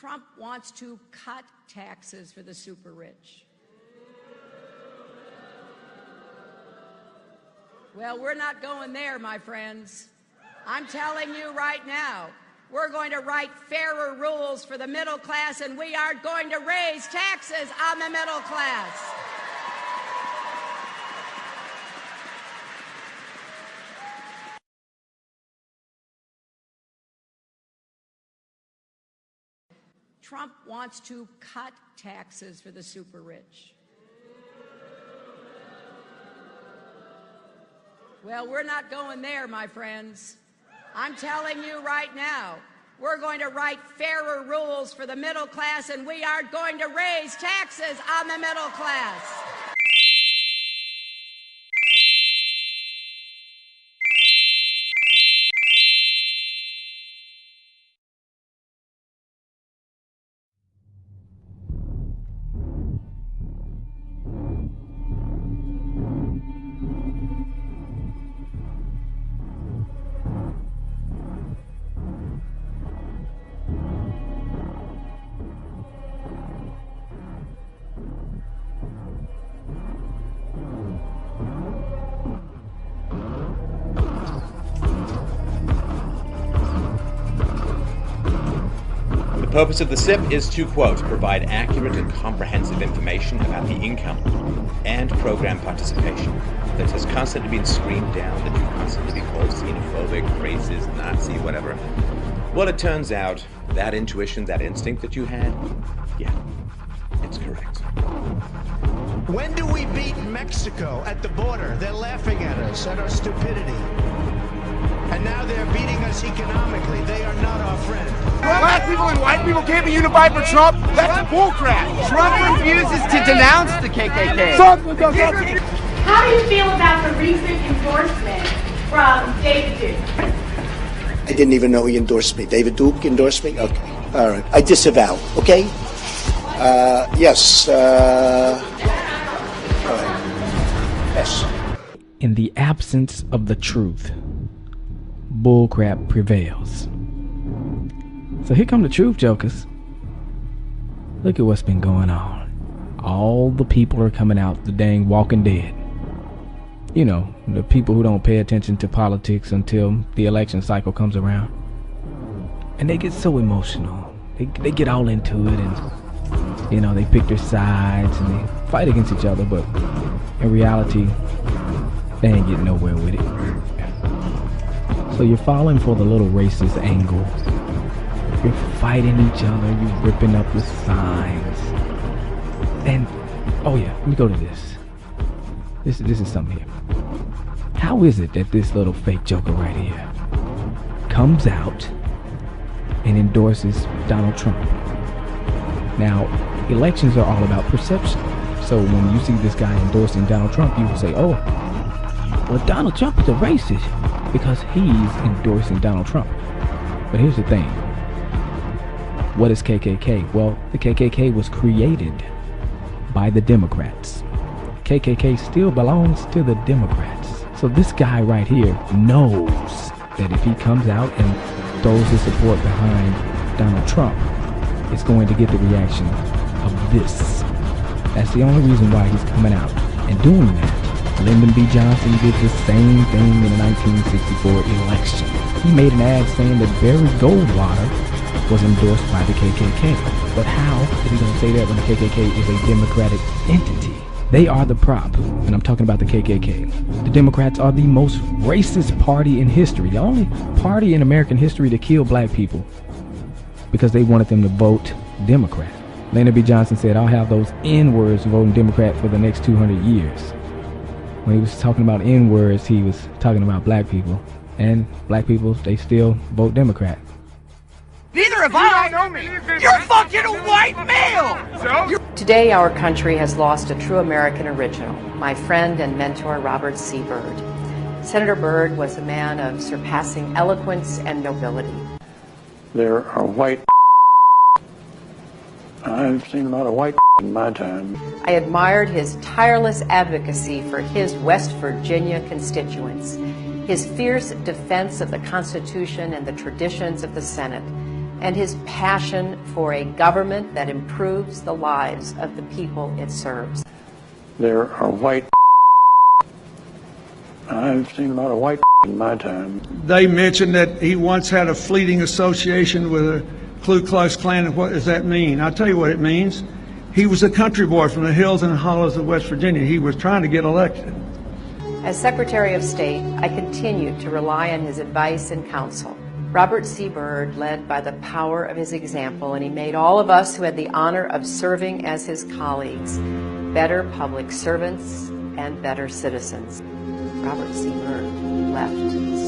Trump wants to cut taxes for the super rich. Well, we're not going there, my friends. I'm telling you right now, we're going to write fairer rules for the middle class, and we are going to raise taxes on the middle class. Trump wants to cut taxes for the super rich. Well, we're not going there, my friends. I'm telling you right now, we're going to write fairer rules for the middle class, and we are going to raise taxes on the middle class. The purpose of the SIP is to, quote, provide accurate and comprehensive information about the income and program participation that has constantly been screamed down, that you constantly be called xenophobic, racist, Nazi, whatever. Well, it turns out that intuition, that instinct that you had, yeah, it's correct. When do we beat Mexico at the border? They're laughing at us, at our stupidity. And now they're beating us economically. They are not our friend. Black people and white people can't be unified for Trump? That's bullcrap. Trump refuses to denounce the KKK. How do you feel about the recent endorsement from David Duke? I didn't even know he endorsed me. David Duke endorsed me? Okay. All right. I disavow. Okay? Yes. All right. Yes. In the absence of the truth, bullcrap prevails. So here come the truth, jokers. Look at what's been going on. All the people are coming out, the dang Walking Dead. You know, the people who don't pay attention to politics until the election cycle comes around. And they get so emotional. They get all into it, and, you know, they pick their sides and they fight against each other, but in reality, they ain't getting nowhere with it. So you're falling for the little racist angle. You're fighting each other. You're ripping up the signs. And, oh yeah, let me go to this. This is something here. How is it that this little fake joker right here comes out and endorses Donald Trump? Now, elections are all about perception. So when you see this guy endorsing Donald Trump, you will say, oh, well, Donald Trump is a racist because he's endorsing Donald Trump. But here's the thing. What is KKK? Well, the KKK was created by the Democrats. KKK still belongs to the Democrats. So this guy right here knows that if he comes out and throws his support behind Donald Trump, it's going to get the reaction of this. That's the only reason why he's coming out and doing that. Lyndon B. Johnson did the same thing in the 1964 election. He made an ad saying that Barry Goldwater was endorsed by the KKK. But how is he going to say that when the KKK is a democratic entity? They are the prop, and I'm talking about the KKK. The Democrats are the most racist party in history, the only party in American history to kill black people because they wanted them to vote Democrat. Lyndon B. Johnson said, I'll have those N-words voting Democrat for the next 200 years. When he was talking about N-words, he was talking about black people. And black people, they still vote Democrat. Neither have I. You don't know me. You're fucking a white male. So? Today, our country has lost a true American original, my friend and mentor, Robert C. Byrd. Senator Byrd was a man of surpassing eloquence and nobility. There are white. I've seen a lot of white in my time. I admired his tireless advocacy for his West Virginia constituents, his fierce defense of the Constitution and the traditions of the Senate, and his passion for a government that improves the lives of the people it serves. There are white. I've seen a lot of white in my time. They mentioned that he once had a fleeting association with a Ku Klux Klan. And what does that mean? I'll tell you what it means. He was a country boy from the hills and hollows of West Virginia. He was trying to get elected. As Secretary of State, I continued to rely on his advice and counsel. Robert C. Byrd led by the power of his example, and he made all of us who had the honor of serving as his colleagues better public servants and better citizens. Robert C. Byrd left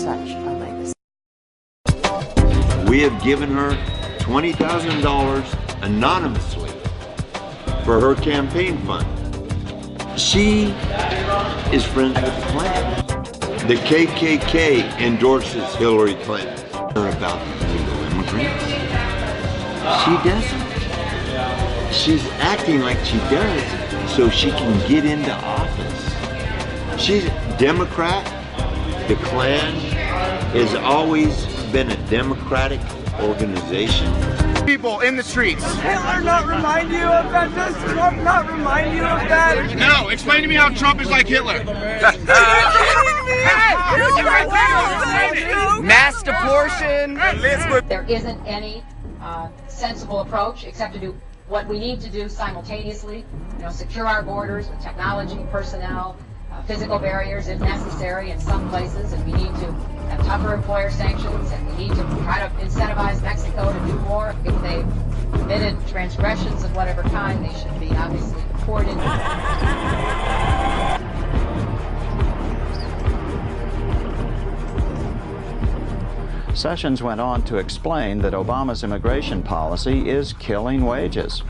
such a legacy. We have given her $20,000 anonymously for her campaign fund. She is friends with the Klan. The KKK endorses Hillary Clinton. About illegal immigrants. She doesn't. She's acting like she does so she can get into office. She's a Democrat. The Klan has always been a democratic organization. People in the streets. Does Hitler not remind you of that? Does Trump not remind you of that? No, explain to me how Trump is like Hitler. Mass deportation. There isn't any sensible approach except to do what we need to do simultaneously. Secure our borders with technology, personnel, physical barriers if necessary in some places, and we need to have tougher employer sanctions, and we need to try to incentivize Mexico to do more. If they've committed transgressions of whatever kind, they should be obviously deported. Sessions went on to explain that Obama's immigration policy is killing wages,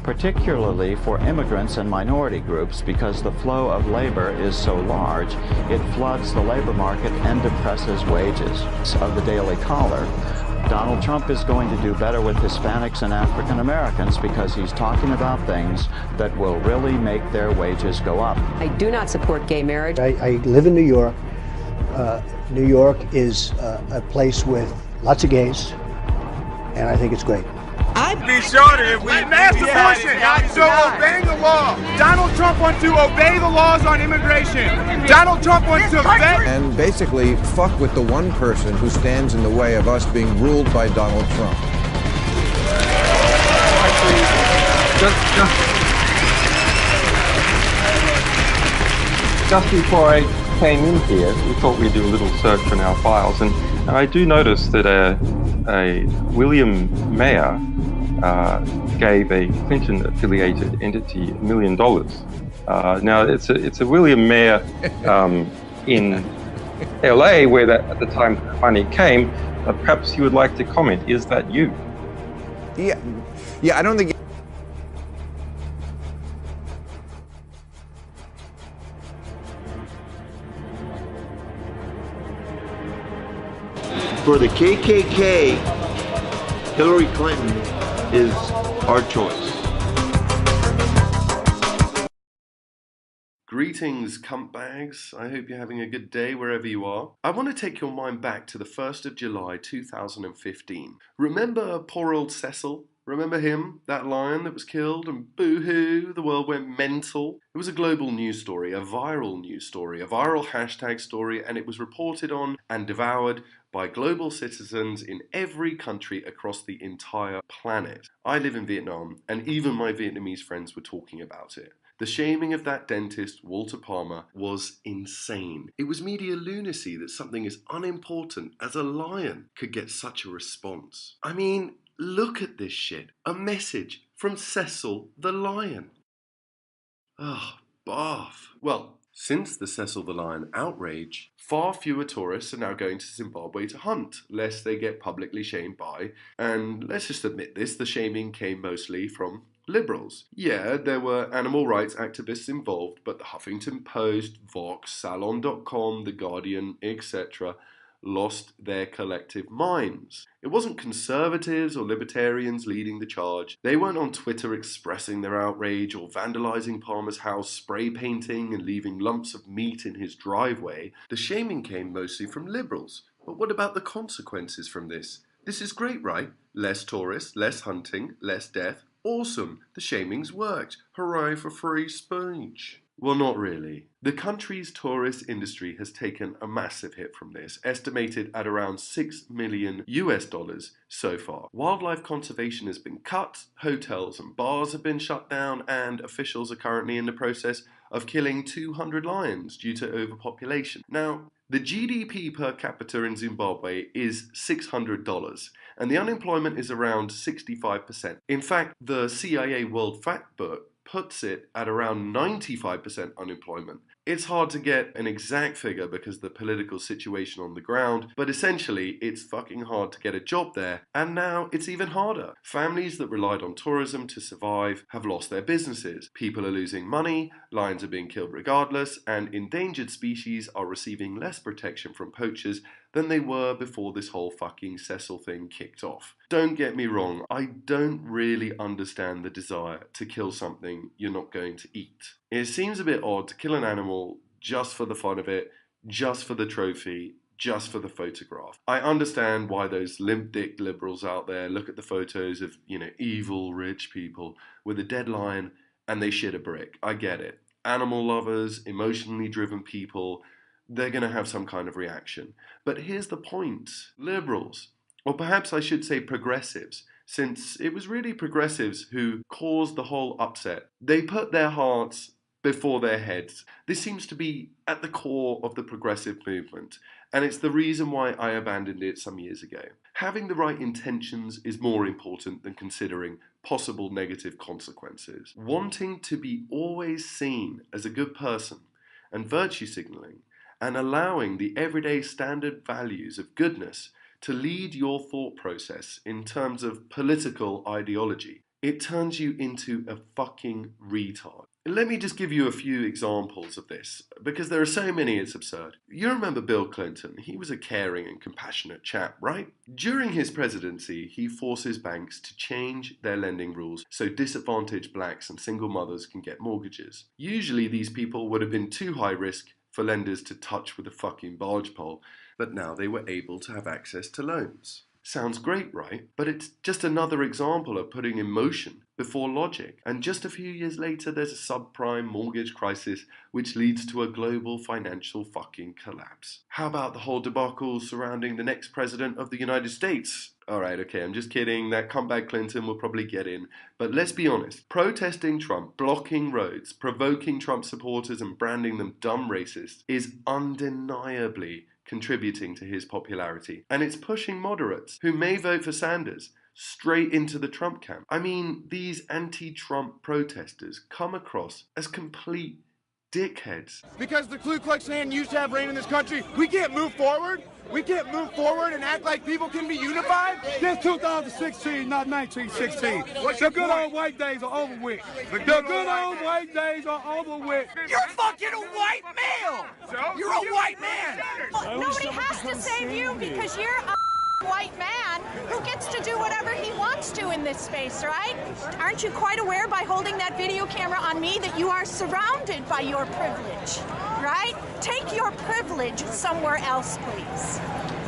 particularly for immigrants and minority groups, because the flow of labor is so large, it floods the labor market and depresses wages. Of the Daily Caller, Donald Trump is going to do better with Hispanics and African Americans because he's talking about things that will really make their wages go up. I do not support gay marriage. I live in New York. New York is a place with lots of gays, and I think it's great. I'd be shorter if we mass abortion. So obeying the law. Donald Trump wants to obey the laws on immigration. Donald Trump wants to obey. And basically fuck with the one person who stands in the way of us being ruled by Donald Trump. Just before I came in here, we thought we'd do a little search on our files, and I do notice that a William Mayer gave a Clinton-affiliated entity $1 million. Now it's a William Mayer in LA, where that at the time the money came. Perhaps you would like to comment. Is that you? Yeah, I don't think. For the KKK, Hillary Clinton is our choice. Greetings, cuntbags. I hope you're having a good day wherever you are. I want to take your mind back to the 1st of July 2015. Remember poor old Cecil? Remember him? That lion that was killed, and boo-hoo, the world went mental. It was a global news story, a viral news story, a viral hashtag story, and it was reported on and devoured by global citizens in every country across the entire planet. I live in Vietnam, and even my Vietnamese friends were talking about it. The shaming of that dentist, Walter Palmer, was insane. It was media lunacy that something as unimportant as a lion could get such a response. I mean, look at this shit. A message from Cecil the Lion. Oh, bath. Well, since the Cecil the Lion outrage, far fewer tourists are now going to Zimbabwe to hunt, lest they get publicly shamed by, and let's just admit this, the shaming came mostly from liberals. Yeah, there were animal rights activists involved, but the Huffington Post, Vox, Salon.com, The Guardian, etc. lost their collective minds. It wasn't conservatives or libertarians leading the charge. They weren't on Twitter expressing their outrage or vandalizing Palmer's house, spray painting and leaving lumps of meat in his driveway. The shaming came mostly from liberals. But what about the consequences from this? This is great, right? Less tourists, less hunting, less death. Awesome. The shamings worked. Hooray for free speech. Well, not really. The country's tourist industry has taken a massive hit from this, estimated at around $6 million so far. Wildlife conservation has been cut, hotels and bars have been shut down, and officials are currently in the process of killing 200 lions due to overpopulation. Now, the GDP per capita in Zimbabwe is $600, and the unemployment is around 65%. In fact, the CIA World Factbook puts it at around 95% unemployment. It's hard to get an exact figure because of the political situation on the ground, but essentially it's fucking hard to get a job there, and now it's even harder. Families that relied on tourism to survive have lost their businesses. People are losing money, lions are being killed regardless, and endangered species are receiving less protection from poachers than they were before this whole fucking Cecil thing kicked off. Don't get me wrong, I don't really understand the desire to kill something you're not going to eat. It seems a bit odd to kill an animal just for the fun of it, just for the trophy, just for the photograph. I understand why those limp-dick liberals out there look at the photos of, evil rich people with a dead lion and they shit a brick. I get it. Animal lovers, emotionally driven people, they're going to have some kind of reaction. But here's the point. Liberals, or perhaps I should say progressives, since it was really progressives who caused the whole upset. They put their hearts before their heads. This seems to be at the core of the progressive movement, and it's the reason why I abandoned it some years ago. Having the right intentions is more important than considering possible negative consequences. Wanting to be always seen as a good person and virtue signaling and allowing the everyday standard values of goodness to lead your thought process in terms of political ideology, it turns you into a fucking retard. Let me just give you a few examples of this, because there are so many it's absurd. You remember Bill Clinton? He was a caring and compassionate chap, right? During his presidency, he forces banks to change their lending rules so disadvantaged blacks and single mothers can get mortgages. Usually these people would have been too high risk for lenders to touch with a fucking barge pole, but now they were able to have access to loans. Sounds great, right? But it's just another example of putting emotion before logic. And just a few years later, there's a subprime mortgage crisis which leads to a global financial fucking collapse. How about the whole debacle surrounding the next president of the United States? Alright, okay, I'm just kidding. That comeback Clinton will probably get in. But let's be honest. Protesting Trump, blocking roads, provoking Trump supporters and branding them dumb racists is undeniably contributing to his popularity. And it's pushing moderates, who may vote for Sanders, straight into the Trump camp. I mean, these anti-Trump protesters come across as complete dickheads. Because the Ku Klux Klan used to have reign in this country, we can't move forward. We can't move forward and act like people can be unified. This 2016, not 1916. The good old white days are over with. The good old white days are over with. You're fucking a white male! You're a white man! Nobody has to save you because you're a white man who gets to do whatever he wants to in this space, right? Aren't you quite aware by holding that video camera on me that you are surrounded by your privilege, right? Take your privilege somewhere else, please.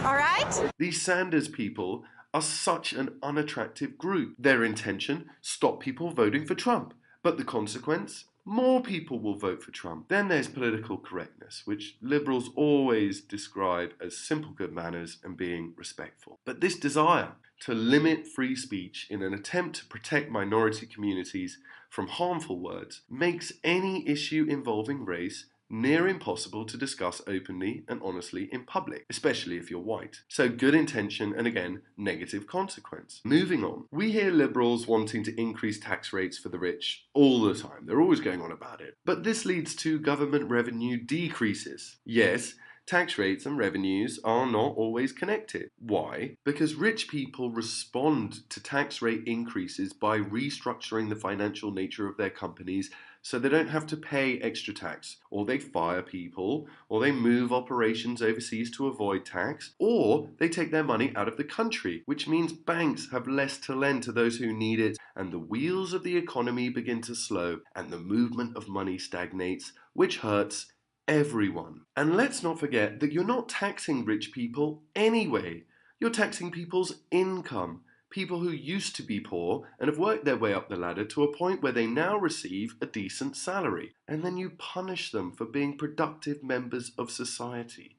All right? These Sanders people are such an unattractive group. Their intention, stop people voting for Trump. But the consequence? More people will vote for Trump. Then there's political correctness, which liberals always describe as simple good manners and being respectful. But this desire to limit free speech in an attempt to protect minority communities from harmful words makes any issue involving race near impossible to discuss openly and honestly in public, especially if you're white. So good intention and again, negative consequence. Moving on. We hear liberals wanting to increase tax rates for the rich all the time. They're always going on about it. But this leads to government revenue decreases. Yes, tax rates and revenues are not always connected. Why? Because rich people respond to tax rate increases by restructuring the financial nature of their companies so they don't have to pay extra tax, or they fire people, or they move operations overseas to avoid tax, or they take their money out of the country, which means banks have less to lend to those who need it, and the wheels of the economy begin to slow, and the movement of money stagnates, which hurts everyone. And let's not forget that you're not taxing rich people anyway. You're taxing people's income. People who used to be poor and have worked their way up the ladder to a point where they now receive a decent salary. And then you punish them for being productive members of society.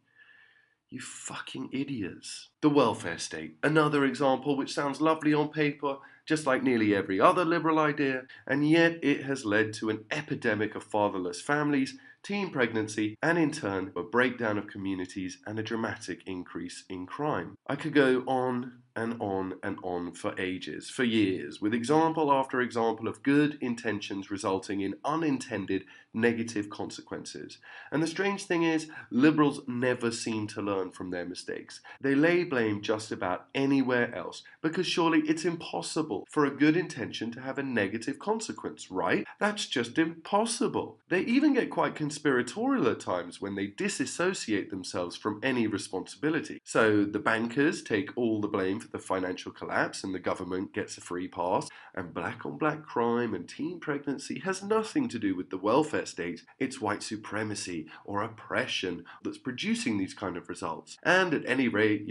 You fucking idiots. The welfare state. Another example which sounds lovely on paper, just like nearly every other liberal idea, and yet it has led to an epidemic of fatherless families, teen pregnancy, and in turn, a breakdown of communities and a dramatic increase in crime. I could go on and on and on for ages, for years, with example after example of good intentions resulting in unintended negative consequences. And the strange thing is, liberals never seem to learn from their mistakes. They lay blame just about anywhere else, because surely it's impossible for a good intention to have a negative consequence, right? That's just impossible. They even get quite conspiratorial at times when they disassociate themselves from any responsibility. So the bankers take all the blame for the financial collapse and the government gets a free pass, and black on black crime and teen pregnancy has nothing to do with the welfare state. It's white supremacy or oppression that's producing these kind of results. And at any rate,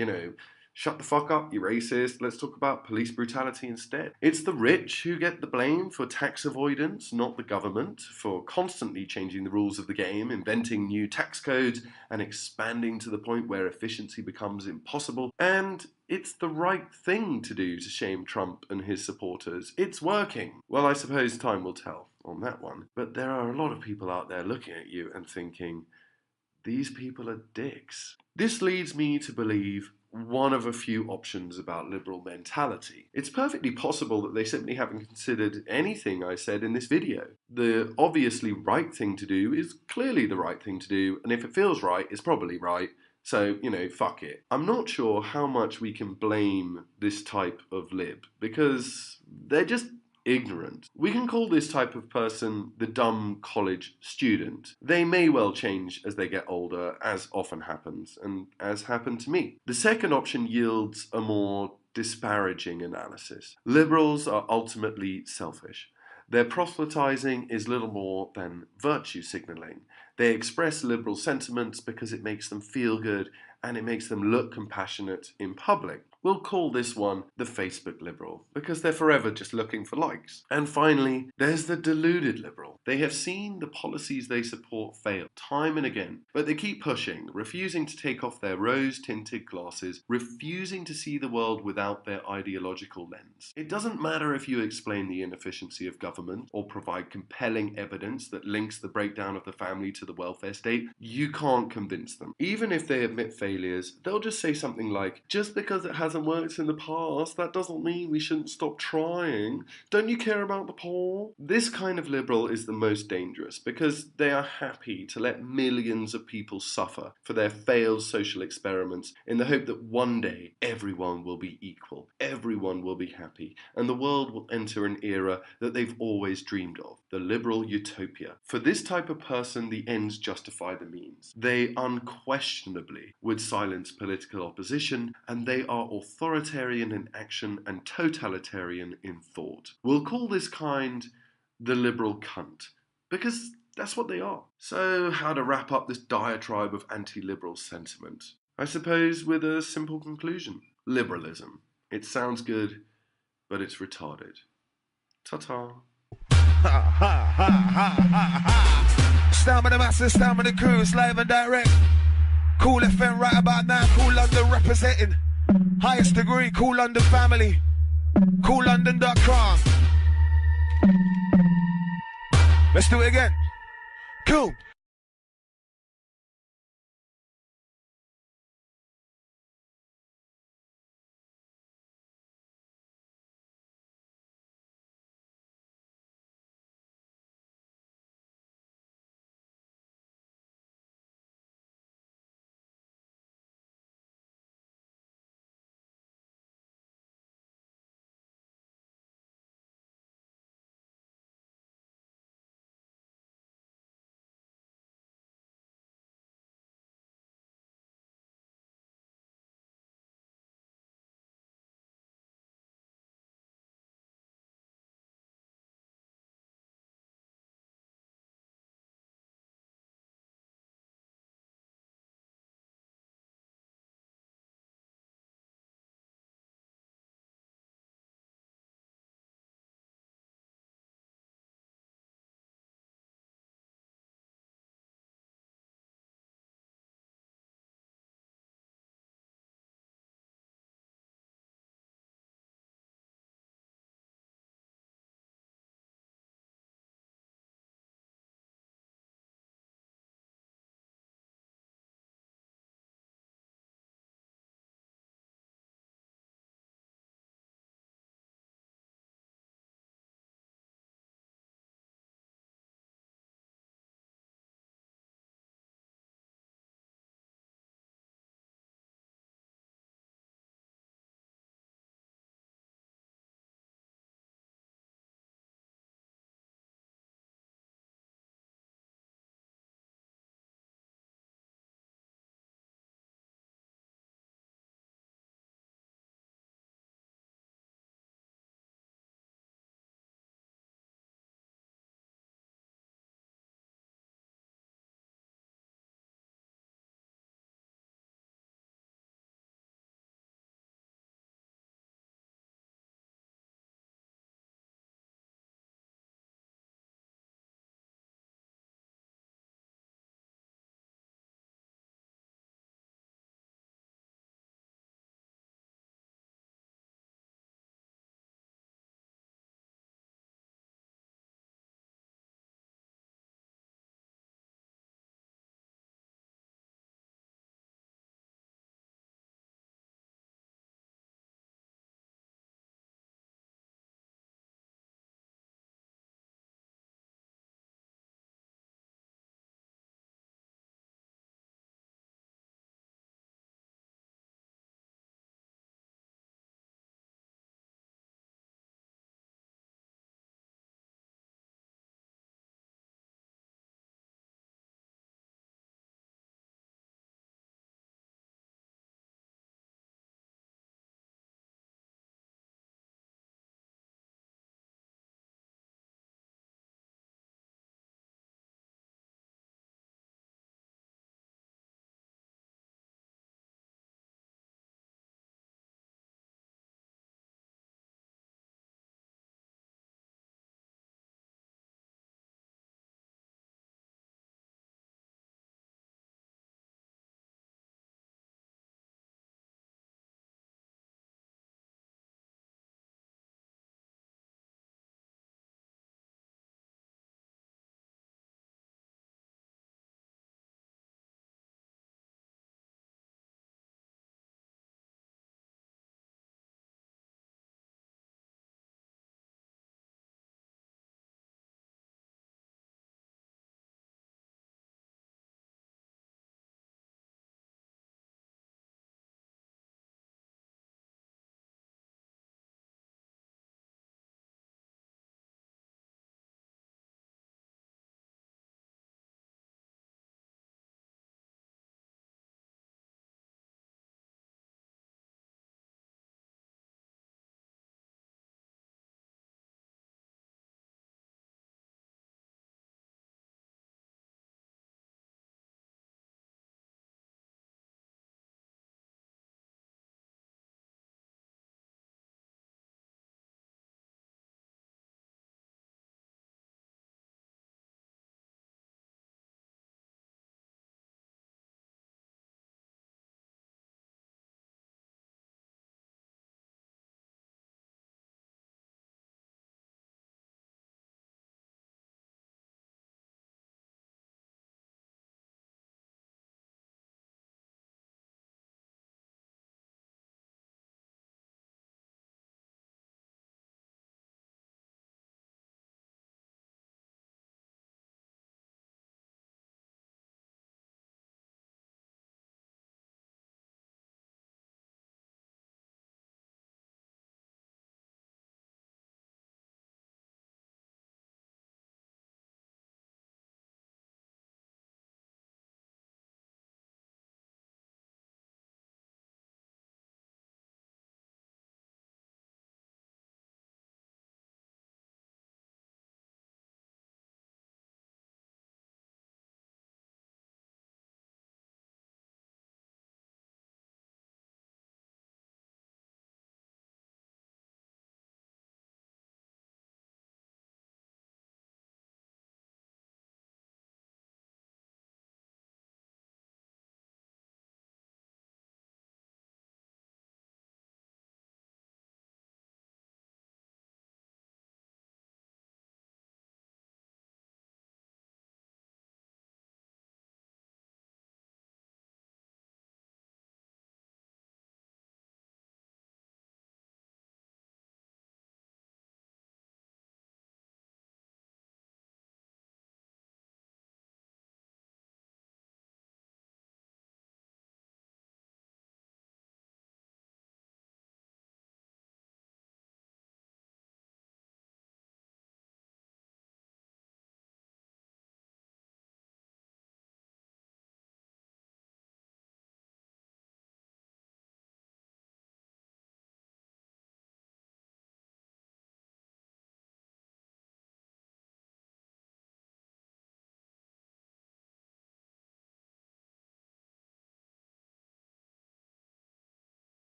shut the fuck up, you racist. Let's talk about police brutality instead. It's the rich who get the blame for tax avoidance, not the government, for constantly changing the rules of the game, inventing new tax codes, and expanding to the point where efficiency becomes impossible. And it's the right thing to do to shame Trump and his supporters. It's working. Well, I suppose time will tell on that one. But there are a lot of people out there looking at you and thinking, these people are dicks. This leads me to believe one of a few options about liberal mentality. It's perfectly possible that they simply haven't considered anything I said in this video. The obviously right thing to do is clearly the right thing to do, and if it feels right, it's probably right. So, fuck it. I'm not sure how much we can blame this type of lib, because they're just ignorant. We can call this type of person the dumb college student. They may well change as they get older, as often happens, and as happened to me. The second option yields a more disparaging analysis. Liberals are ultimately selfish. Their proselytizing is little more than virtue signaling. They express liberal sentiments because it makes them feel good and it makes them look compassionate in public. We'll call this one the Facebook liberal, because they're forever just looking for likes. And finally, there's the deluded liberal. They have seen the policies they support fail time and again, but they keep pushing, refusing to take off their rose-tinted glasses, refusing to see the world without their ideological lens. It doesn't matter if you explain the inefficiency of government or provide compelling evidence that links the breakdown of the family to the welfare state, you can't convince them. Even if they admit failures, they'll just say something like, just because it hasn't worked in the past, that doesn't mean we shouldn't stop trying. Don't you care about the poor? This kind of liberal is the most dangerous because they are happy to let millions of people suffer for their failed social experiments in the hope that one day everyone will be equal, everyone will be happy, and the world will enter an era that they've always dreamed of, the liberal utopia. For this type of person, the ends justify the means. They unquestionably would silence political opposition, and they are authoritarian in action and totalitarian in thought. We'll call this kind the liberal cunt, because that's what they are. So, how to wrap up this diatribe of anti-liberal sentiment? I suppose with a simple conclusion. Liberalism. It sounds good, but it's retarded. Ta-ta. Stand with the masses, stand with the crew, it's live and direct. Cool FM right about now, Cool London representing. Highest degree, Cool London family. CoolLondon.com. Let's do it again. Cool.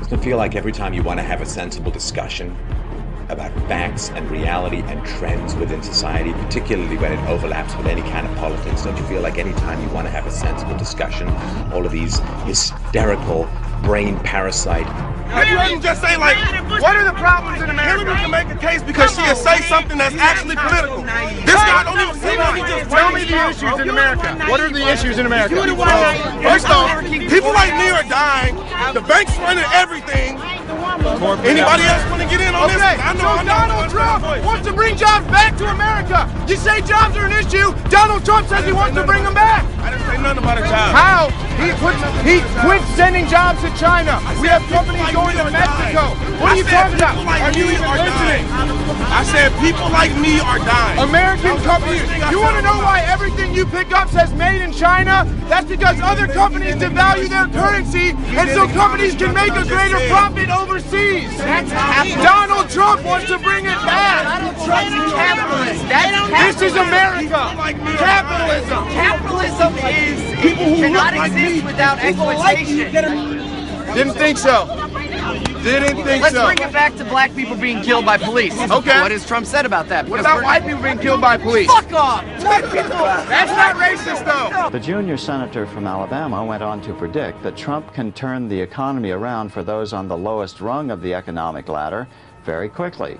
Doesn't it feel like every time you want to have a sensible discussion about facts and reality and trends within society, particularly when it overlaps with any kind of politics, don't you feel like any time you want to have a sensible discussion, all of these hysterical brain parasite... Have you heard him just say, like, what are the problems in America? Hillary can make a case because she'll say something that's actually political. This guy don't even see what he just tell me the issues in America. What are the issues in America? First off, people like me are dying. The bank's running everything. Anybody else want to get in on this? I know Donald Trump wants to bring jobs back to America. You say jobs are an issue. Donald Trump says he wants to bring them back. I didn't say nothing about a job. How? He quit sending jobs to China. We have companies going to Mexico. What are you talking about? Are you even listening? I said people like me are dying. American companies. You want to know why everything you pick up says made in China? That's because other companies devalue their currency, and so companies can make a greater profit overseas. Donald Trump wants to bring it back. Donald Trump's a capitalist. This is America. Capitalism. Capitalism cannot exist without exploitation. Didn't think so. Didn't think so. Let's bring it back to black people being killed by police. Okay. What has Trump said about that? What about white people being killed by police? Fuck off! White people! That's not racist, though. The junior senator from Alabama went on to predict that Trump can turn the economy around for those on the lowest rung of the economic ladder very quickly.